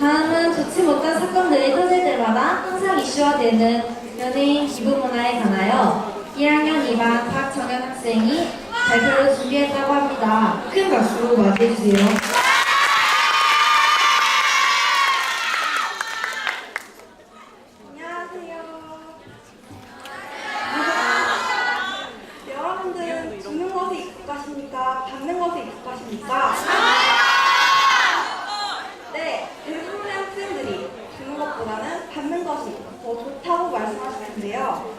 다음은 좋지 못한 사건들이 터질 때마다 항상 이슈화되는 연예인 기부 문화에 관하여 1학년 2반 박정현 학생이 발표를 준비했다고 합니다. 큰 박수로 맞이해주세요. 여러분들은 주는 것에 익숙하십니까? 받는 것에 익숙하십니까? 네, 대부분의 학생들이 주는 것보다는 받는 것이 더 좋다고 말씀하실 텐데요.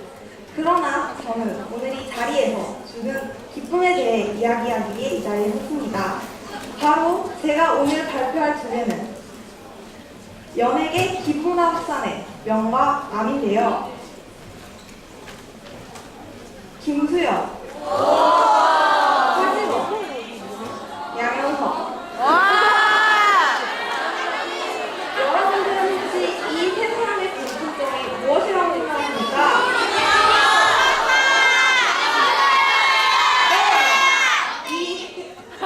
그러나 저는 오늘 이 자리에서 주는 기쁨에 대해 이야기하기 위해 이 자리에 섰습니다. 바로 제가 오늘 발표할 주제는 연예계 기부문화 확산의 명과 암인데요. 김수현, 설지로, 양현석. 여러분들은 혹시 이 세 사람의 공통점이 무엇이라고 생각하십니까? 네,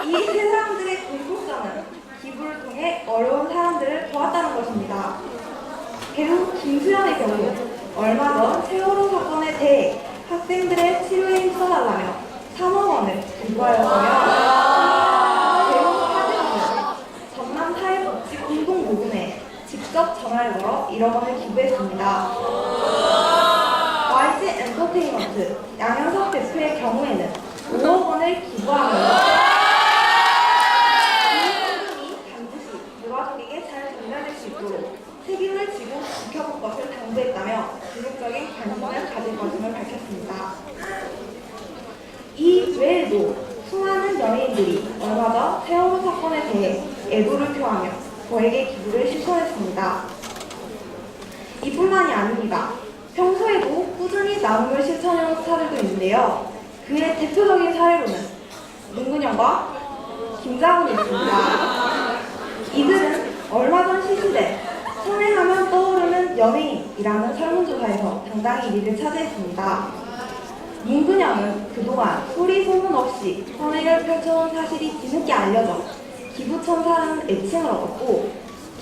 이 세 사람들의 공통점은 기부를 통해 어려운 사람들을 도왔다는 것입니다. 배우 김수현의 경우 얼마 전 세월호 사건에 대해 학생들의 치료에 힘써달라며 3억 원을 기부하였으며 배우 하진우는 전남사회복지공동모금에 직접 전화를 걸어 1억 원을 기부했습니다. YG 엔터테인먼트 양현석 대표의 경우에는 5억 원을 기부하면서 이 모금이 반드시 유가족에게 잘 전달될 수 있도록 책임을 지고 지켜볼 것을 당부했다며 지속적인 관심을 가질 것임을 밝혔습니다. 이 외에도 수많은 연예인들이 얼마 전 세월호 사건에 대해 애도를 표하며 저에게 기부를 실천했습니다. 이뿐만이 아닙니다. 평소에도 꾸준히 나눔을 실천해온 스타들도 있는데요. 그의 대표적인 사례로는 문근영과 김장훈이 있습니다. 이들은 얼마 전 실시된 선행하면 떠오르는 연예인이라는 설문조사에서 당당히 1위를 차지했습니다. 문근영은 그동안 소리 소문 없이 선행을 펼쳐온 사실이 뒤늦게 알려져 기부천사라는 애칭을 얻었고,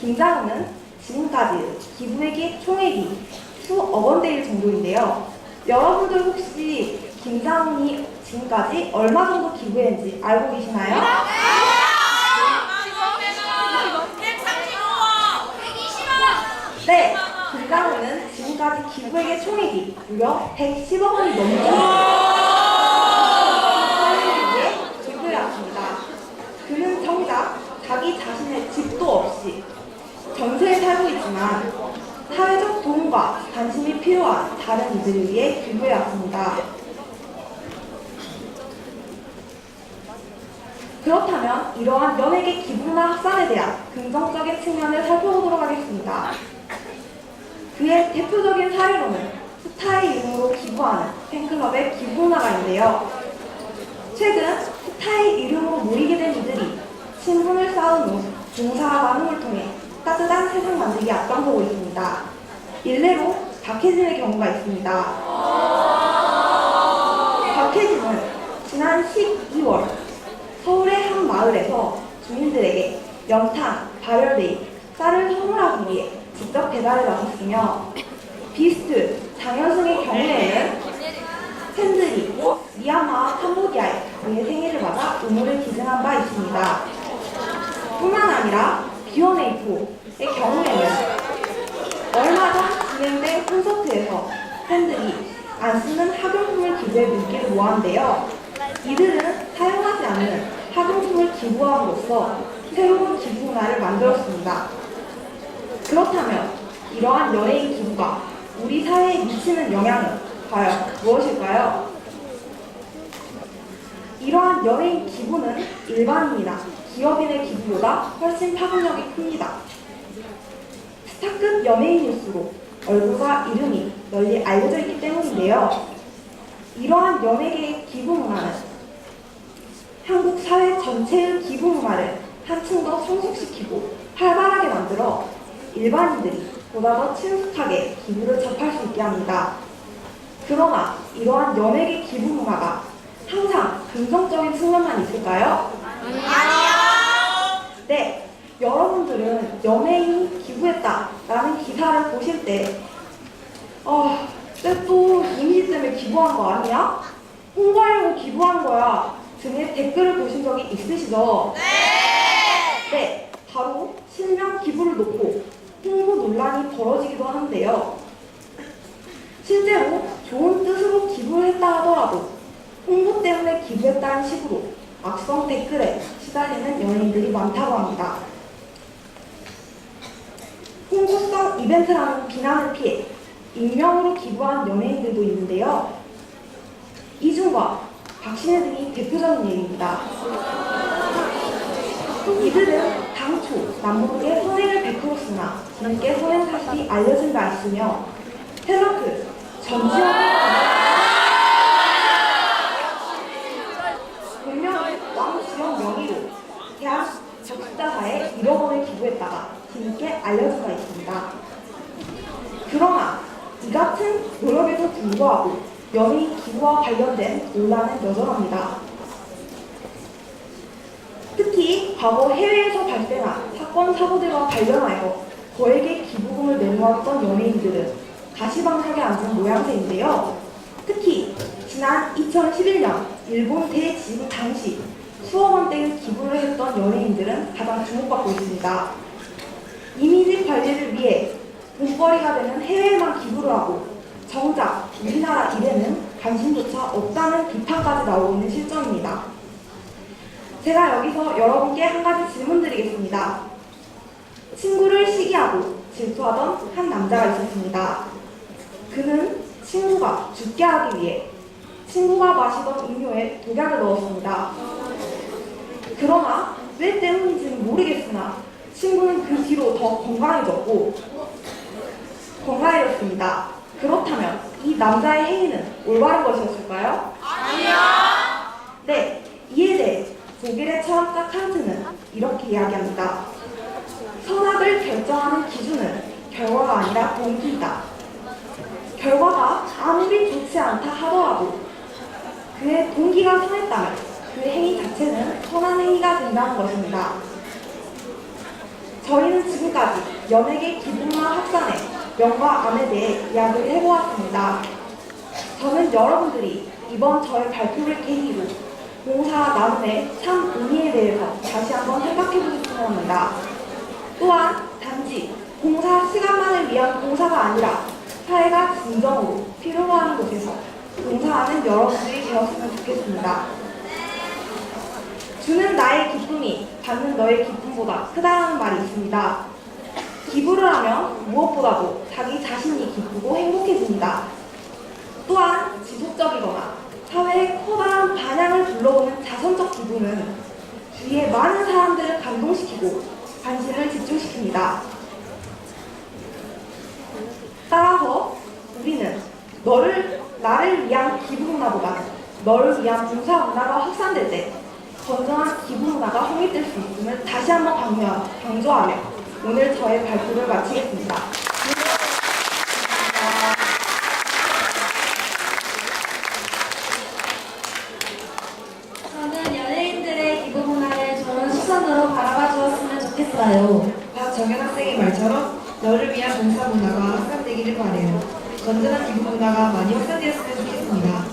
김장훈은 지금까지 기부액이 총액이 수억 원대일 정도인데요. 여러분들 혹시 김장훈이 지금까지 얼마 정도 기부했는지 알고 계시나요? 네, 김장훈은 지금까지 기부액의 총액이 무려 110억 원이 넘는 사회를 위해 기부해왔습니다. 그는 정작 자기 자신의 집도 없이 전세에 살고 있지만 사회적 도움과 관심이 필요한 다른 이들을 위해 기부해왔습니다. 그렇다면 이러한 연예계 기부나 확산에 대한 긍정적인 측면을 살펴보도록 하겠습니다. 그의 대표적인 사례로는 스타의 이름으로 기부하는 팬클럽의 기부 문화가 있는데요. 최근 스타의 이름으로 모이게 된 이들이 친분을 쌓은 후 봉사와 나눔을 통해 따뜻한 세상 만들기 앞장서고 있습니다. 일례로 박혜진의 경우가 있습니다. 박혜진은 지난 12월 서울의 한 마을에서 주민들에게 연탄, 발열레이, 쌀을 선물하기 위해 직접 배달에 나섰으며, 비스트 장현승의 경우에는 팬들이 미얀마와 캄보디아에 그의 생일을 맞아 음모를 기증한 바 있습니다. 뿐만 아니라 B1A4의 경우에는 얼마 전 진행된 콘서트에서 팬들이 안 쓰는 학용품을 기부해 물기를 모았는데요. 이들은 사용하지 않는 학용품을 기부함으로써 새로운 기부 문화를 만들었습니다. 그렇다면 이러한 연예인 기부가 우리 사회에 미치는 영향은 과연 무엇일까요? 이러한 연예인 기부는 일반인이나 기업인의 기부보다 훨씬 파급력이 큽니다. 스타급 연예인일수록 얼굴과 이름이 널리 알려져 있기 때문인데요. 이러한 연예계의 기부 문화는 한국 사회 전체의 기부 문화를 한층 더 성숙시키고 활발하게 만들어 일반인들이 보다 더 친숙하게 기부를 접할 수 있게 합니다. 그러나 이러한 연예계 기부 문화가 항상 긍정적인 측면만 있을까요? 아니요! 네, 여러분들은 연예인 기부 기부했다 라는 기사를 보실 때 쟤또 이미지 때문에 기부한 거 아니야? 홍보하려고 기부한 거야 등의 댓글을 보신 적이 있으시죠? 네, 바로 실명 기부를 놓고 홍보 논란이 벌어지기도 하는데요. 실제로 좋은 뜻으로 기부를 했다 하더라도 홍보 때문에 기부했다는 식으로 악성 댓글에 시달리는 연예인들이 많다고 합니다. 홍보성 이벤트라는 비난을 피해 익명으로 기부한 연예인들도 있는데요. 이준과 박신혜 등이 대표적인 예입니다. 이들은 당초 남북에 선행을 베풀었으나 뒤늦게 선행 사실이 알려진 바 있으며 탤런트 전지현 본명 왕지영 명의로 대한 적십자사에 1억 원을 기부했다가 뒤늦게 알려진 바 있습니다. 그러나 이 같은 노력에도 불구하고 연예인 기부와 관련된 논란은 여전합니다. 특히 과거 해외에서 발생한 사건, 사고들과 관련하여 거액의 기부금을 내놓았던 연예인들은 가시방석에 앉은 모양새인데요. 특히 지난 2011년 일본 대지진 당시 수억 원대의 기부를 했던 연예인들은 가장 주목받고 있습니다. 이미지 관리를 위해 돈벌이가 되는 해외에만 기부를 하고 정작 우리나라 일에는 관심조차 없다는 비판까지 나오고 있는 실정입니다. 제가 여기서 여러분께 한 가지 질문 드리겠습니다. 친구를 시기하고 질투하던 한 남자가 있었습니다. 그는 친구가 죽게 하기 위해 친구가 마시던 음료에 독약을 넣었습니다. 그러나 왜 때문인지는 모르겠으나 친구는 그 뒤로 더 건강해졌습니다. 그렇다면 이 남자의 행위는 올바른 것이었을까요? 아니요! 네, 이에 대해 독일의 철학자 칸트는 이렇게 이야기합니다. 선악을 결정하는 기준은 결과가 아니라 동기이다. 결과가 아무리 좋지 않다 하더라도 그의 동기가 선했다면 그 행위 자체는 선한 행위가 된다는 것입니다. 저희는 지금까지 연예계 기부문화 확산의 명과 암에 대해 이야기를 해보았습니다. 저는 여러분들이 이번 저의 발표를 계기로 봉사 나눔의 참 의미에 대해서 다시 한번 생각해보셨으면 합니다. 또한 단지 봉사 시간만을 위한 봉사가 아니라 사회가 진정으로 필요로 하는 곳에서 봉사하는 여러분들이 되었으면 좋겠습니다. 주는 나의 기쁨이 받는 너의 기쁨보다 크다는 말이 있습니다. 기부를 하면 무엇보다도 자기 자신이 기쁘고 행복해집니다. 또한 지속적이거나 사회의 커다란 반향을 불러오는 자선적 기부는 주위의 많은 사람들을 감동시키고 관심을 집중시킵니다. 따라서 우리는 나를 위한 기부 문화보다는 너를 위한 봉사 문화가 확산될 때 건전한 기부 문화가 확립될 수 있음을 다시 한번 강조하며 오늘 저의 발표를 마치겠습니다. 저는 연예인들의 기부 문화를 저런 시선으로 바라봐 주었으면 좋겠어요. 박정현 학생의 말처럼 너를 위한 봉사 문화가 확산되기를 바래요. 건전한 기부 문화가 많이 확산되었으면 좋겠습니다.